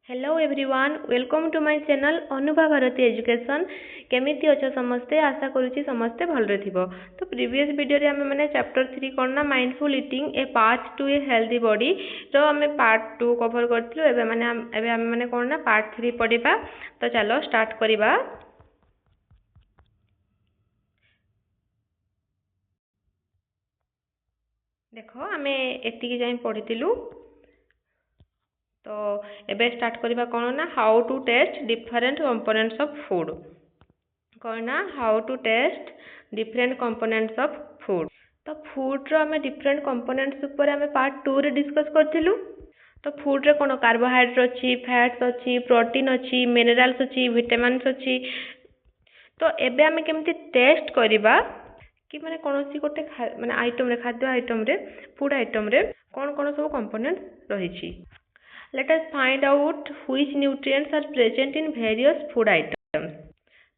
Hello everyone welcome to my channel Anubha Bharati education केमिति अच्छा समस्ते आशा करुच्ची समस्ते भलरे थिबो। तो प्रीवियस वीडियो रे हमें माने चैप्टर 3 करना mindful eating a path to a healthy body तो हमें पार्ट 2 कवर करथिलु एबे हमें माने करना पार्ट 3 पढिबा। तो चलो स्टार्ट करिबा। देखो हमें एतिकी जाई पढितिलु। तो एबे स्टार्ट करिबा कोन ना how to test different components of food कोन ना how to test different components of food. तो फूड रो हमें डिफरेंट कंपोनेंट्स ऊपर हमें पार्ट 2 रे डिस्कस करथिलु। तो फूड रे कोन कार्बोहाइड्रेट अछि, फैट्स अछि, प्रोटीन अछि, मिनरल्स अछि, विटामिन्स अछि। तो एबे हमें केमति टेस्ट करिबा कि माने कोनोसी गोटे माने आइटम रे खाद्य आइटम रे फूड आइटम रे कोन कोन सब कंपोनेंट रहिछि। Let us find out which nutrients are present in various food items.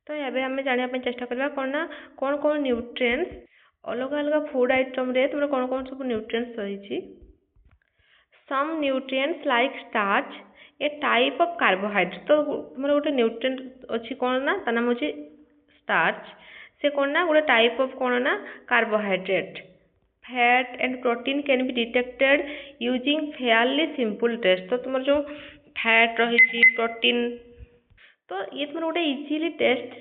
तो एबे हमें जानिया पे चेष्टा करबा कोन कोन न्यूट्रिएंट्स अलग अलग फूड आइटम रे तुमरे कोन कोन सब न्यूट्रिएंट्स रहिछि। Some nutrients like starch a type of carbohydrate तो तुमरे गोटे न्यूट्रिएंट अछि कोन ना ता नाम अछि starch से कोन ना गोटे टाइप ऑफ कोन ना carbohydrate. Fat and protein can be detected using fairly simple test. तो तुम जो फैट रही प्रोटीन तो ये तुम गोटे इजिली टेस्ट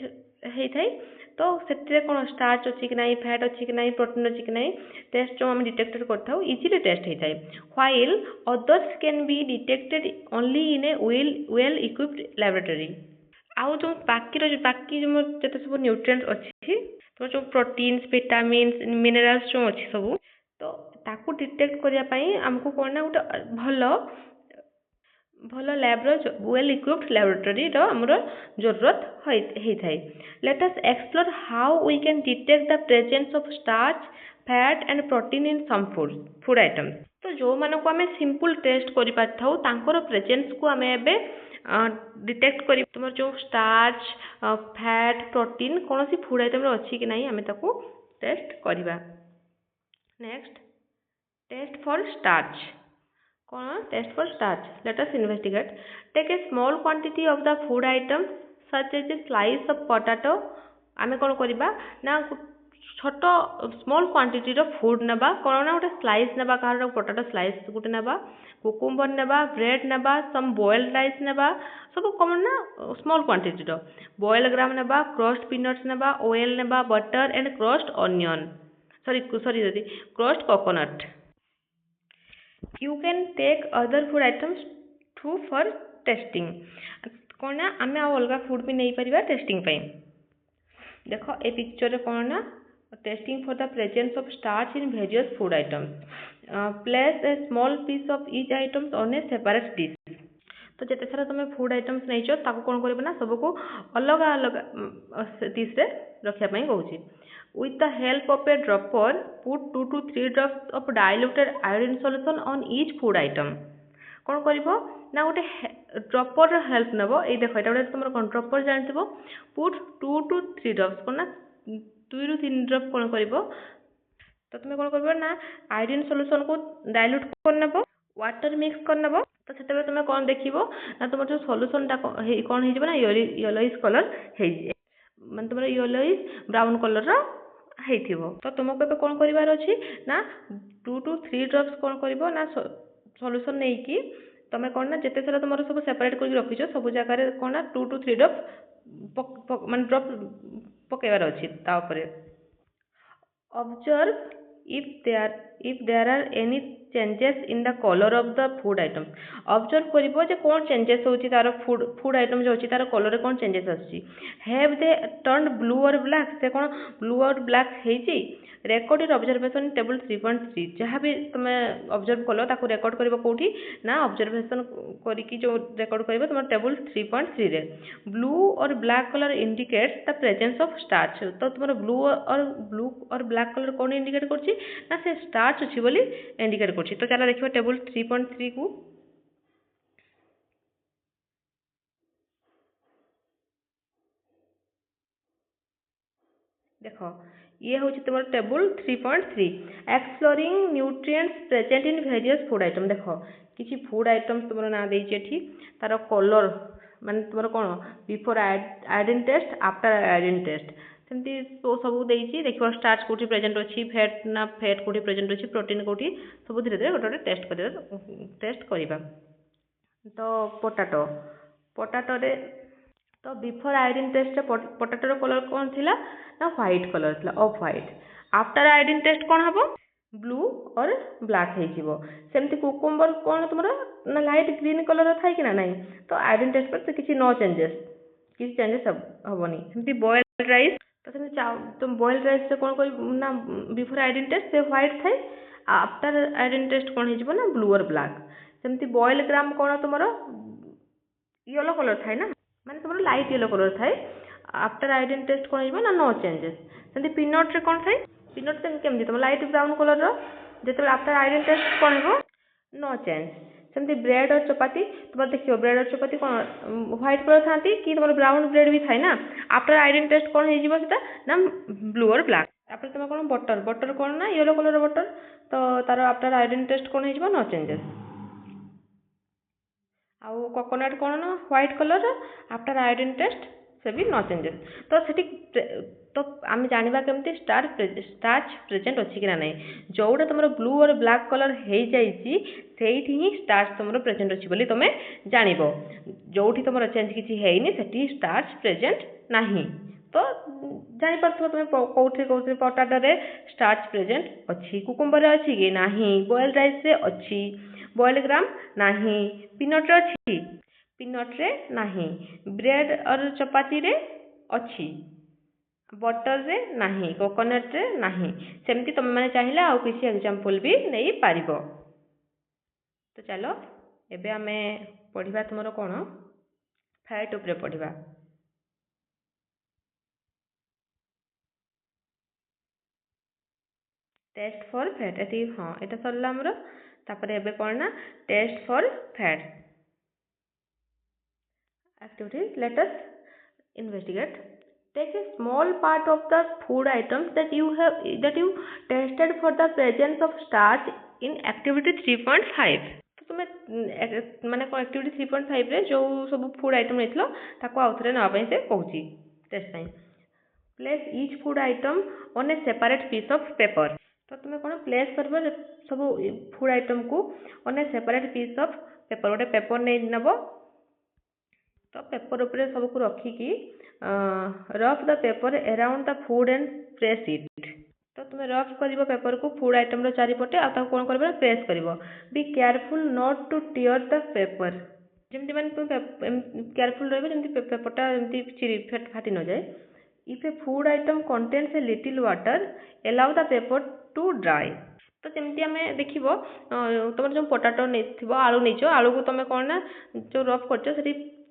होता है। तो से कौन स्टार्च अच्छी कि नहीं, फैट अच्छी कि नहीं, प्रोटीन अच्छी कि नहीं टेस्ट जो आम डिटेक्टेड करता इजिली टेस्ट होता है। While others can be detected only in A well equipped laboratory. आउ जो बाकी जो जते सब न्यूट्रिएंट्स अच्छी तो जो प्रोटीन्स विटामिन्स मिनरल्स जो अच्छी सब तो ताकू डिटेक्ट करिया पई हमको कोन ना गोटे भल लैब वेल इक्विप्ड लैबोरेटरी रो हमरो जरूरत होई थाई। Let us explore how we can detect the presence of starch fat and protein in some food item. तो जो माने को हमें सिंपल टेस्ट करि पाथाउ तांकर प्रेजेंस को हमें एबे डिटेक्ट करी तुम जो स्टार्च फैट प्रोटीन कौन सी फूड आइटम अच्छी कि नहीं हमें ताको टेस्ट करिबा। नेक्स्ट टेस्ट फॉर स्टार्च कौन test for starch let us investigate. Take a small quantity of the food item such as a slice of potato. आमे कौन करिबा ना छोट स्मॉल क्वांटिटी रो फूड नेबा कौन ना गोटे स्लाइस नेबा कार पोटैटो स्लाइस गोटे नेबा कुकुम्बर नेबा ब्रेड नेबा सम बॉइल्ड राइस नेबा सब कौन ना स्मॉल क्वांटिटी रो बॉइल्ड ग्राम नेबा क्रस्ट पीनट्स नेबा ऑयल नेबा butter and crushed onion sorry crushed coconut. You can take other food items too for testing कौन ना आम अलग फूड भी नहीं पारिबा टेस्टिंग पे। देखो ए पिक्चर रे कौन ना testing for the presence of starch in various food items place a small piece of each items on a separate dish. तो जिते सारा तुम फूड आइटम्स नहीं ताको कौन कर ना सबको अलग अलग डिश रे रखा कहूँ। With the help of a dropper, put 2 to 3 drops of diluted iodine solution on each food item. कौन करिवो ना गोटे ड्रपर हेल्प नेबो। ए देखो एटा गोटे तुम कौन ड्रपर जानथिबो पुट 2 to 3 ड्रॉप्स कौन ना 2 ରୁ 3 ड्रॉप कौन करिवो। तो तुम कौन करिवो ना आयोडीन सॉल्यूशन को डाइल्यूट कर नेबो वाटर मिक्स कर नेबो। तो सेते तुम कौन देखिवो ना तुम जो सॉल्यूशन टा कौन हे जिवो ना येलोइश कलर हे माने तुम येलोइश ब्राउन कलर रो हेइथिबो। तो तुमको पे कौन करिवार अछि ना 2 to 3 ड्रॉप्स कौन करिवो ना सॉल्यूशन नै कि तमे कौन ना जेते सारा तुमरो सब सेपरेट करके रखिछो सब जगह रे कौन ना 2 to 3 ड्रॉप माने ड्रॉप पकेवार अछि ता ऊपर। Observe if there are any changes in the color of the food item। Observe करिवो जे कोन चेंजेस होछि तार फूड आइटम जो अछि तार कलर रे कोन चेंजेस आछि। Have they turn blue or black से कोन ब्लू और ब्लैक हेछि। रेकॉर्ड योर ऑब्जर्वेशन टेबल 3.3 जहाँ भी तुम ऑब्जर्व कलो ताको रेकॉर्ड करिवो कोठी ना ऑब्जर्वेशन करिकी जो रेकॉर्ड करिवो तुम टेबल 3.3 रे। Blue or black colour indicates the presence of starch. तो तुम ब्लू और ब्लैक कलर कौन इंडिकेट करछि ना से स्टार्च अछि बोली इंडिकेट करछि। तो चला देखियो टेबल 3.3 को। देखो ये हूँ तुम table 3.3 exploring nutrients present in various food item. देखो किसी फूड आइटम्स तुम ना देठी तार कलर माने तुम कौन before iodine test after iodine test सेमती तो सब देती देखो स्टार्च कौटी प्रेजेंट अच्छी फैट ना फैट कौटी प्रेजेंट अच्छी प्रोटीन कौटी सब धीरे धीरे गोटे गोटे टेस्ट करवा तो पोटाटो रे तो बिफोर आयोडीन टेस्ट पोटाटोर कलर कौन थी ना व्हाइट कलर थी off white after iodine test कौन हम ब्लू और ब्लैक सेमती कुकुम्बर कौन तुम ना लाइट ग्रीन कलर थाए कि ना तो आयोडीन टेस्ट पर किसी नो चेंजेस किसी चेंजेस हेनी सेमती बॉइल्ड राइस तो तुम बॉइल्ड राइस से कौन कर ना बिफोर आयोडीन टेस्ट से व्हाइट थाए आफ्टर आयोडीन टेस्ट कौन हो ना ब्लू और ब्लैक सेमती बॉइल ग्राम कौन तुम येलो कलर थाए ना माने तुम लाइट येलो कलर थाए आफ्टर आयोडीन टेस्ट कौन हो ना नो चेंजेस सेमती पीनट रे कौन थाए पीनट केमती तुम लाइट ब्राउन कलर जो आफ्टर आयोडीन टेस्ट कौन हो नो चेंज सेमती ब्रेड और चपाती तुम देखिए ब्रेड और चपाती कौन व्हाइट कलर था कि तुम ब्राउन ब्रेड भी थाए ना आफ्टर आयोडीन टेस्ट कौन हो ना ब्लू और ब्लैक आफ्टर तुम कौन बटर कौन ना येलो कलर बटर तो तार आफ्टर आयोडीन टेस्ट कौन हो नो चेंजेस आउ कोकोनट कौन ना white colour after iodine test से भी नो चेंजेस तो सेठी तो आम जानवा केमती स्टार्च प्रेजेंट अच्छी कि ना जोटा तुम ब्लू और ब्लैक कलर हो जाइए ही स्टार्च तुम प्रेजेंट अच्छी बोली तुम जान जोठी तुम चेंज किसी है स्टार्च प्रेजेंट ना तो जापर तुम कौटे कौटे पोटाटो रे स्टार्च प्रेजेंट अच्छी कुकुम्बर अच्छी कि ना बॉइल्ड राइस रे अच्छी बॉइल्ड ग्राम ना पीनट रे अच्छी पीनट रे ना ब्रेड और चपाती रे अच्छी बटर रे ना कोकोनट रे ना सेमती तुम मैंने चाहिए आउ किसी एग्जांपल भी नहीं पार तो चलो एबे आमे पढ़िबा तुमरो कौन फैट उपरे पढ़िबा टेस्ट फॉर फैट एति हाँ एटा सरला हमरो तापरे एबे कौन ना test for fat activity let us investigate take a small part of the food items that you tested for the presence of starch in activity 3.5 तो तुम्हें माने को एक्टिविटी 3.5 रे जो सब फूड आइटम नेथलो ताको आउथरे ना पई से कहूची टेस्ट पई place each food item on a separate piece of paper तो तुम्हें कौन प्लेस करबो सब फूड आइटम को on a separate piece of paper गोटे पेपर नहीं नबो तो पेपर उपरे सब को रखिकी rub the paper around the food and press it तो तुम रफ कर पेपर को फूड आइटम रो चारिपटे आ कौन कर प्रेस कर be careful not to tear the paper जमती मैंने तुम केयरफुल रही पेपरटा चिरी फाटी न जाए if A food item contains a little water allow the paper to dry तो जमती आम देख तुम जो पोटाटो नहीं आलू नहीं आलू को तुम कौन ना जो रफ कर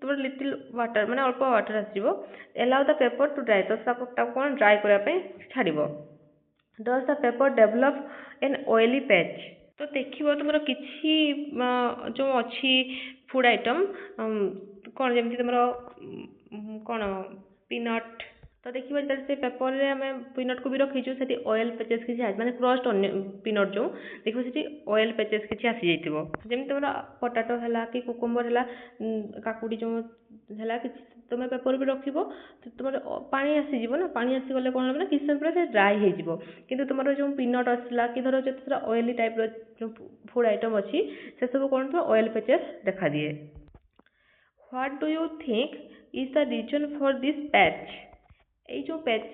तुम लिटिल वाटर माने अल्प वाटर आसो allow the paper to dry तो कौन ड्राई करने छाड़ does the paper develop an oily patch तो देखिए तुम किसी जो अच्छी फूड आइटम कौन जमी तुम कौन पीनट तो देखिए से पेपर रे आम पीनट को भी रखीचु से ऑयल पैचेस किसी माने क्रस्ट पीनट जो देखो से ऑयल पैचेस किसी आसी जाइए जमी तुम पोटाटो है कि कुकुम्बर है काकुड़ी जो है कि तुम पेपर भी रख तुम पानी आसीज ना पानी आसीगले कौन ना किसी समय से ड्राई हो कि तुम जो पीनट आसला कि धर जो ऑयली टाइप जो फूड आइटम अच्छी से सब कौन थोड़ा ऑयल पैचेस देखा दिए what do you think is the reason for this patch ये जो पैच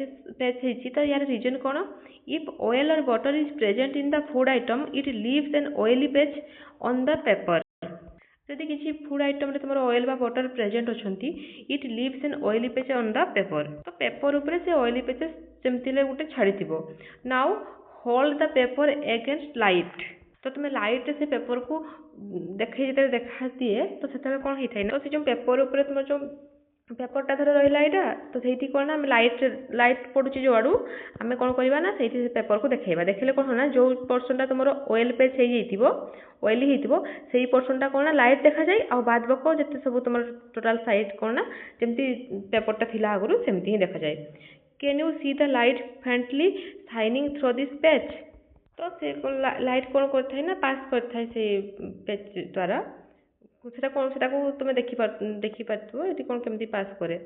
है यार रीजन कौन if oil or butter is present in the food item it leaves an oily patch on the paper जदि किसी food item तुम oil बा butter present अच्छी it leaves an oily patch on the paper तो paper उपरे से oily patches जमती गोटे छाड़ी now hold the paper against light तो तुम लाइट से पेपर को देखे जो देखा दिए तो से कौन होता है तो से जो पेपर उपर तुम जो पेपरटा धर रहा यहाँ तो सही कौन ना लाइट पड़ुची जो आड़ू आम कौन करवा ना से पेपर को देखा देखले कौन ना जो पर्सनटा तुम ऑयल पेच हो ऑयली से पर्सनटा कौन ना लाइट देखा जाए आ बाद बक जिते सब तुम टोटाल साइड कौन ना जमी पेपरटा थी आगुरी सेमती ही देखा जाए can you see the light faintly shining through this patch तो से लाइट कौन करथाय ना पास करथाय से पेज द्वारा सेटा को तुम देखि पारथुओ एटी कौन केमती पास करे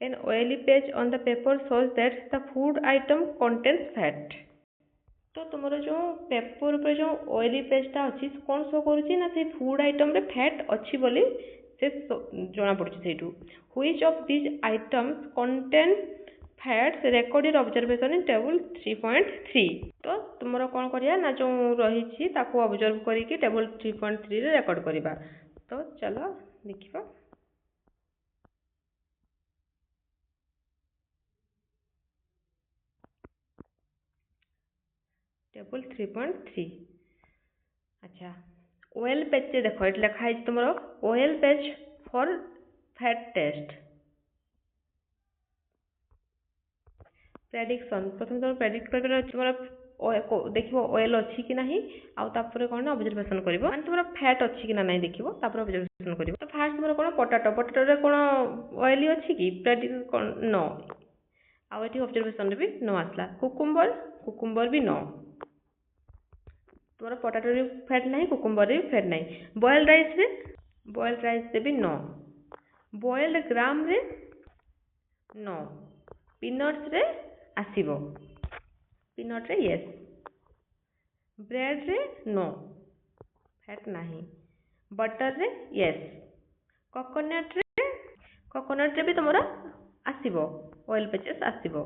an oily page on the paper shows that the food item contains fat तो तुमर जो पेपर ऊपर जो ऑयली पेजटा अच्छी कौन शो करुच्ची ना से फूड आइटम रे फैट अच्छी बोली से जना पड़ुची सेठू which of this items contain fats recorded observation in table 3.3 तो तुमर कौन करिया ना जो रही ताको ऑब्जर्व करिकी टेबल 3.3 रे रेकॉर्ड करिबा तो चलो देखिबा टेबल 3.3 अच्छा ओएल पेज से देखो ये लिखा है तुम oil patch for fat test prediction प्रथम तुम प्रेडिक्ट कर तुम देखो ओएल अच्छी कि नहीं आउ तापर कौन ऑब्जर्वेशन कर माने तुम फैट अच्छी कि ना नहीं देखो तापर ऑब्जर्वेशन कर तो फास्ट तुम कौन पोटाटो रे कौन ऑयली अच्छी कि प्रेडिक्ट नो आउ ये ऑब्जर्वेशन भी नो आसला कुकुम्बर भी नो तुम पोटाटो रे फैट नहीं कुकुम्बर रे फैट नहीं बॉइल्ड राइस रे भी नो बॉइल्ड ग्राम रे नो पीनट्स रे आसीबो पीनट रे यस ब्रेड रे नो फैट नहीं बटर रे यस कोकोनट रे भी तुमरा आसीबो ऑयल पेचेस आसीबो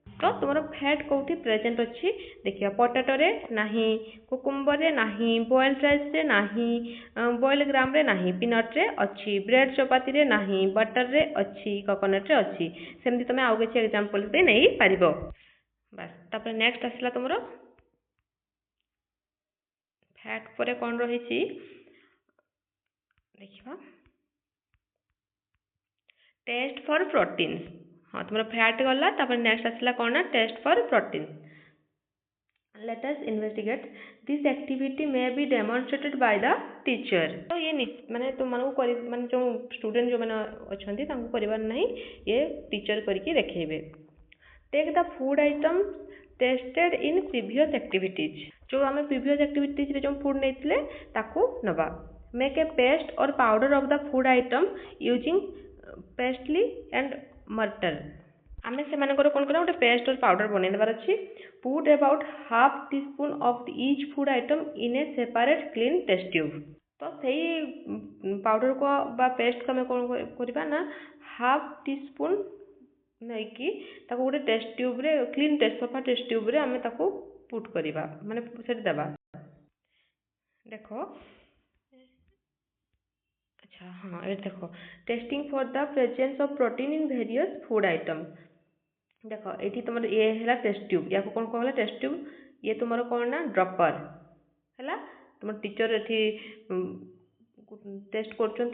तो तुम फैट कौटी प्रेजेंट अच्छी देखिए पोटाटो रे नहीं कुकुम्बर रे नहीं बॉइल्ड राइस रे नहीं बॉइल्ड ग्राम रे नहीं पीनट रे अच्छी ब्रेड चपाती रे नहीं बटर रे अच्छी कोकोनट रे अच्छी सेमती तुम आउ किसी एग्जांपल से नहीं पारिबो बस तापर नेक्स्ट आसला तुमरो फैट परे कोन रहिछि देखिबा टेस्ट फॉर प्रोटीन हाँ तुम फैट गला तापर नेक्स्ट आसला कौन ना test for protein let us investigate this activity may be demonstrated by the teacher तो ये माने तुम मानू माने जो स्टूडेंट जो माने अछंती तांको करिवार नहीं ये टीचर करके देखेबे take the food item tested in previous activities जो आम प्रीवियस एक्टिविटीज रे जो फूड नेइथिले ताकू नबा make a paste or powder of the food item using pestle and mortar आम से कौन कर पेस्ट और पाउडर बनइबार अच्छी put about half teaspoon of each food item in a separate clean test tube तो सही powder को बा पेस्ट को आम कौन करवा ना हाफ टी स्पून नहीं कि गोटे टेस्ट ट्यूब रे क्लीन टेस्ट सफा टेस्ट ट्यूब रे आम पुट करवा माने से देवा देखो अच्छा हाँ ये देखो testing for the presence of protein in various food item देखो ये तुम ये है टेस्ट ट्यूब या कौन कहला टेस्ट ट्यूब ये तुम कौन ना ड्रपर है तुम टीचर ये टेस्ट कर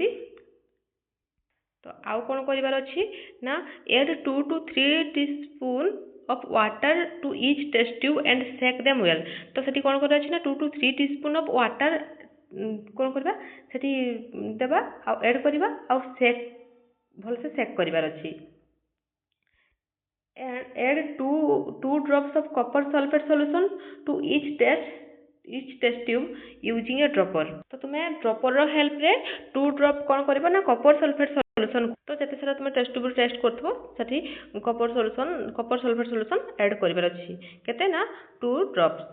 तो आउ कौन करार अच्छी ना add 2 to 3 teaspoon of water to each test tube and shake them well तो सेठी कौन कर ना 2 to 3 टीस्पून ऑफ वाटर कौन करवा सेठी देबा आ ऐड करवा आ सेक भल से सेक करिवार अछि add 2 drops of copper sulfate solution to each test tube using a dropper तो तुम्हें ड्रॉपर रो हेल्प रे 2 ड्रॉप कौन करबा ना कॉपर सल्फेट सॉल्यूशन तो जते सारा तुम टेस्ट ट्यूब टेस्ट करथबो सेठी कॉपर सल्फेट सॉल्यूशन ऐड करिवार अछि केते ना 2 drops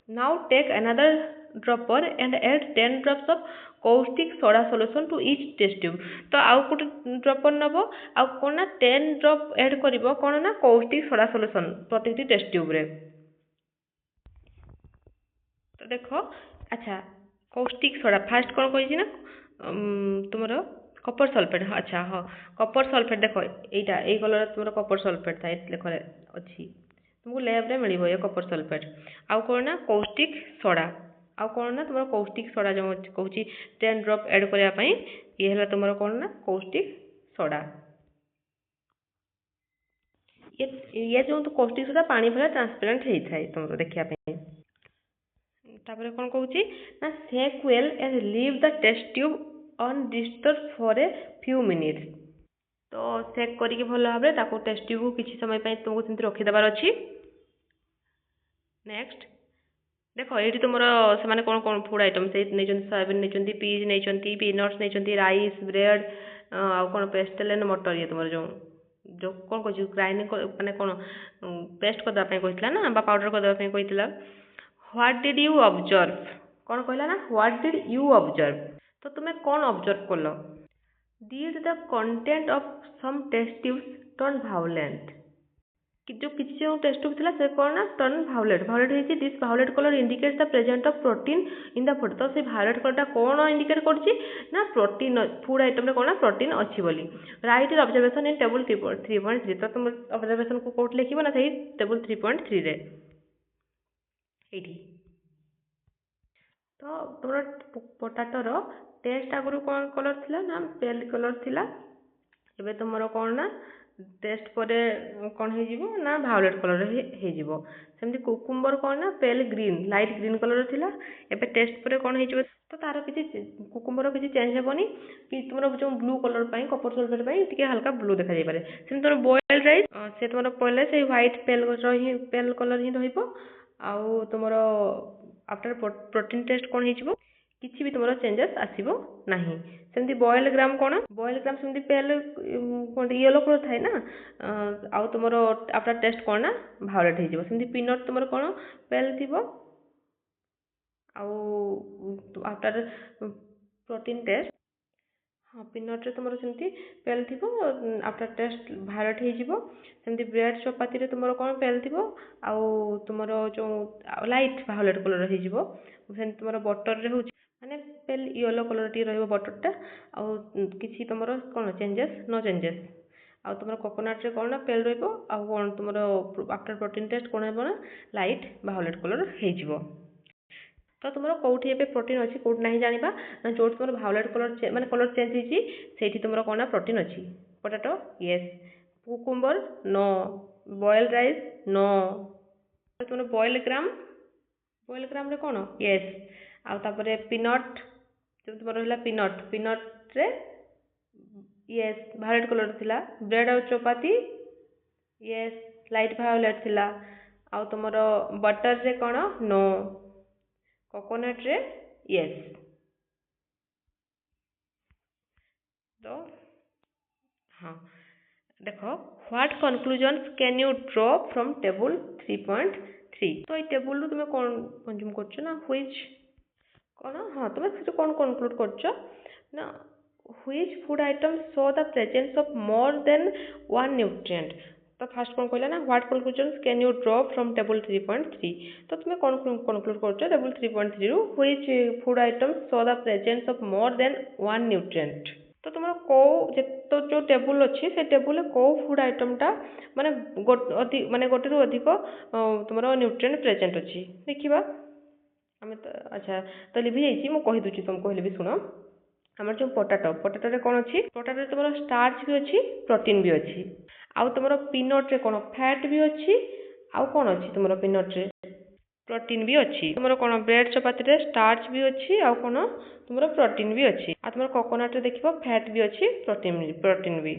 now take another dropper and add 10 drops of caustic soda solution to each test tube तो आउ कोट ड्रॉपर नबो आ कोन ना 10 ड्रॉप ऐड करिवो कोन ना caustic soda solution प्रत्येक टेस्ट ट्यूब रे तो देखो अच्छा caustic soda फास्ट कोन कहि ना तुमरो कॉपर सल्फेट अच्छा हाँ कॉपर सल्फेट देखो एटा ए कलर तुमरो कॉपर सल्फेट था देखो अछि तुमको लैब रे मिलिबो ये कॉपर सल्फेट आउ कोन ना caustic soda आउ कौन ना तुम caustic soda जो कहूँ 10 ड्रॉप ऐड करने ये है तुम कौन ना caustic soda ये जो तो caustic soda पानी भला ट्रांसपेरेंट होता है तुम देखा तापर कौन कहूँ ना shake well and leave the test tube undisturbed for a few minutes तो सेक करके भल भाव टेस्ट ट्यूब किसी समय तुमको सेमती रखीदेवार अच्छी नेक्स्ट ଦେଖ ଏଇଠି ତୁମର ସେମାନେ କ'ଣ କ'ଣ ଫୁଡ୍ ଆଇଟମ୍ ସେଇ ନେଇଛନ୍ତି, ସୋୟାବିନ୍ ନେଇଛନ୍ତି, ପିଜ୍ ନେଇଛନ୍ତି, ପିନଟ୍ସ ନେଇଛନ୍ତି, ରାଇସ୍, ବ୍ରେଡ୍, ଆଉ କ'ଣ ପେଷ୍ଟେଲ୍ ଏଣ୍ଡ ମଟର, ଇଏ ତୁମର ଯେଉଁ ଯେଉଁ କ'ଣ କହୁଛି ଗ୍ରାଇଣ୍ଡିଙ୍ଗ ମାନେ କ'ଣ ପେଷ୍ଟ କରିଦେବା ପାଇଁ କହିଥିଲା ନା, ବା ପାଉଡ଼ର କରିଦେବା ପାଇଁ କହିଥିଲା। ହ୍ୱାଟ୍ ଡିଡ୍ ୟୁ ଅବଜର୍ଭ, କ'ଣ କହିଲା ନା ହ୍ୱାଟ୍ ଡିଡ୍ ୟୁ ଅବଜର୍ଭ, ତ ତୁମେ କ'ଣ ଅବଜର୍ଭ କଲ? Did the content of some test tubes turn violet, जो किसी जो टेस्ट ट्यूब थिला से कौन ना टर्न भायोलेट, भायोलेट होइछि, this violet colour indicates the present of protein in the food, तो से भायोलेट कलरटा कौन इंडिकेट करछि ना प्रोटीन, फूड आइटम रे कौन ना प्रोटीन अछि बोली। Right your observation in table 3.3, तो तुम ऑब्जर्वेशन को कोट लिखिबो ना सही टेबल 3.3 रे एठी। तो तुमर पोटाटो रो टेस्ट आगुरु कौन कलर थिला ना पेल कलर थिला, एबे तुमर कौन ना टेस्ट पर कौन हो ना भायोलेट कलर हो। सेमती कुकुम्बर कौन ना पेल ग्रीन लाइट ग्रीन कलर थिला, एबे टेस्ट पर कौन हो, तो तार किसी कुकुम्बर किसी चेंज हेबनी कि तुम जो ब्लू कलर कपर सल्फेट टिके हल्का ब्लू देखा जाय पारे। सेम तुम बॉइल्ड राइस से तुम पहले से व्हाइट पेल कलर ही रहिबो, आउ तुम आफ्टर प्रोटीन टेस्ट कौन हो किसी भी तुम चेंजेस आसब ना। सेमती बॉइल्ड ग्राम कौन बॉइल्ड ग्राम सेमती पेल येलो कलर थाए ना, आउ तुम आफ्टर टेस्ट कौन ना भायोलेट हो। सेमती पीनट तुम कौन पेल थी, आउ आफ्टर प्रोटीन टेस्ट हाँ पीनट रे तुम सेमती पेल थी, आफ्टर टेस्ट भायोलेट हो। सेमती ब्रेड चपाती रे तुम कौन पेल थी, आउ तुम जो लाइट भायोलेट कलर हो। तुम बटर रे हो माने पेल येलो कलर टी रहिबो बटरटा, आउ किछि तुमरो कोन चेंजेस नो चेंजेस, आउ तुमरो कोकोनट रे कोन पेल रहिबो, आउ कोन तुमरो आफ्टर प्रोटीन टेस्ट कोन हेबो ना लाइट भायोलेट कलर हे जिवो। तो तुमरो कोठी एबे प्रोटीन अछि कोठ नाही जानिबा ना, जो तुमरो भायोलेट कलर माने कलर चेंज हिची सेठी तुमरो कोन प्रोटीन अछि। Potato yes, cucumber no, boiled rice no, तुमरो बॉइल्ड ग्राम रे कोन यस, आउ तापरे पीनट जो तुम रहा पीनट पीनट रे यस भायोलेट कलर थिला। ब्रेड और चपाती यस लाइट भायोलेट थिला, आउ तुम बटर रे कौन नो, कोकोनट रे यस। तो हाँ देख what conclusions can you draw from table 3.3, तो ये टेबल तुम कौन कंज्यूम कर ना व्हिच कौन हाँ तुम से कौन कनक्लूड कर ना which food item show the presence of more than one nutrient. तो फास्ट कौन कहला ना what conclusions can you draw from table 3.3, तो तुम कौन कनक्लूड कर टेबल 3.3 रु which food item show the presence of more than one nutrient. तो तुम कौ तो जो टेबुल अच्छी से टेबुल कौ फूड आइटमटा माने माने गोटे रु अधिक तुम न्यूट्रिएंट प्रेजेंट अच्छी देखा आम तो अच्छा तो लिभि जाइए मुझे कहीदे तुम कहले भी शुण। आम जो पोटाटो रे कौन अच्छी पोटाटो रे तुम स्टार्च भी अच्छी प्रोटीन भी अच्छी, आउ तुम पीनट रे कौन फैट भी अच्छी, आउ कौन अच्छी तुम पीनट रे प्रोटीन भी अच्छी, तुम कौन ब्रेड चपाती रे स्टार्च भी अच्छी, आउ कौन तुम प्रोटीन भी अच्छी, आ तुम कोकोनट रे देखिबो फैट भी अच्छी प्रोटीन भी।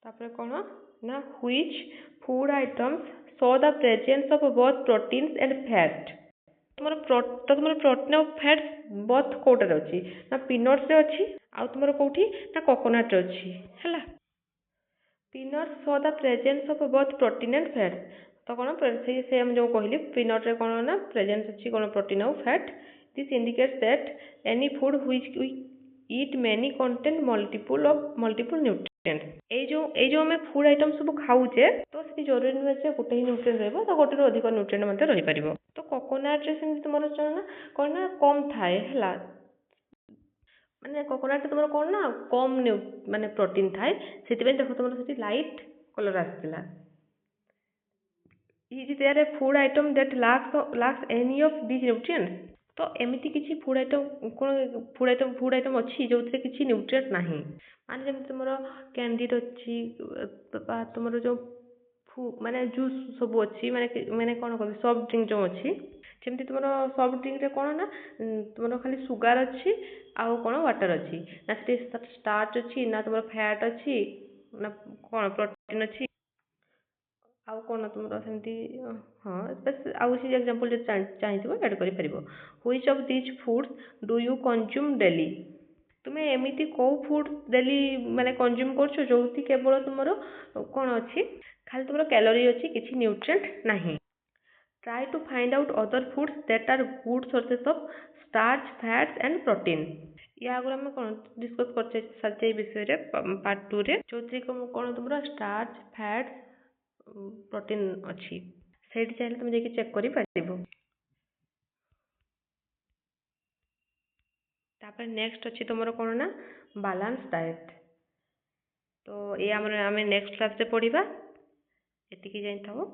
तापर कौन ना which food items show the presence of both proteins and fat, तुम प्रोटीन और फैट बोथ कोटार अच्छी ना पीनट्स रे अच्छी, आउ तुम कौटी ना कोकोनट रे अच्छी हैला। Peanuts show the presence of both protein and fat, तो कौन से हम जो कहली पीनट रे कौन ना प्रेजेंस अच्छी कौन प्रोटीन और fat, this indicates that any food which we eat many content multiple nutrient. ए जो हमें फूड आइटम सब खाऊचे तो से जरूरी नुहे जे गोटे ही न्यूट्रिएंट रहबो, तो गोटे अधिक न्यूट्रिएंट मते रही परिबो। तो कोकोनट रे सेमति तुमरो ना कौन ना कम थाए हैला, माने कोकोनट तुम कौन ना कम माने प्रोटीन थाए सेति देखो तुम से लाइट कलर आसला। Is there a food item that lacks any of this nutrients, तो एमती किसी फूड आइटम अच्छी जो किसी न्यूट्रिएंट नहीं, माने जब तुम कैंडीड अच्छी तुम जो माने जूस सब अच्छी माने कौन कह सॉफ्ट ड्रिंक जो अच्छी जमी तुम सॉफ्ट ड्रिंक रे कौन ना तुम खाली सुगार अच्छी आउ कौन वाटर अच्छी ना स्टार्च अच्छी ना तुम फैट अच्छी ना कौन प्रोटीन अच्छी, ଆଉ କ'ଣ ତୁମର ସେମିତି ହଁ ବାସ୍ ଆଉ କିଛି ଏକ୍ଜାମ୍ପଲ୍ ଯଦି ଚାହିଁଥିବ ଆଡ଼୍ କରିପାରିବ। Which of these foods do you consume daily? ତୁମେ ଏମିତି କେଉଁ ଫୁଡ୍ ଡେଲି ମାନେ କନଜ୍ୟୁମ୍ କରୁଛ ଯୋଉଠି କେବଳ ତୁମର କ'ଣ ଅଛି ଖାଲି ତୁମର କ୍ୟାଲୋରି ଅଛି କିଛି ନ୍ୟୁଟ୍ରିଏଣ୍ଟ ନାହିଁ। Try to find out other foods that are good sources of starch, fats and protein। या आगुरी आम कौन डिस्कस करते सारिचे ए विषय पार्ट 2 रे जोथि कौन तुमरा स्टार्च फैट्स प्रोटीन अच्छी सेठी चाहिए तुम जाके चेक करि पारिबो। तापर नेक्स्ट अच्छी तुमर कौन ना बैलेंस डाइट। तो ये आम नेक्स्ट क्लास रे पढ़िबा एतिकी जानि थाओ।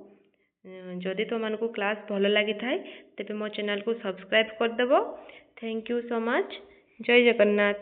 जदि तुमको क्लास भल लगी थाए तेबे मो चैनल को सब्सक्राइब कर देबो। Thank you so much. जय जगन्नाथ।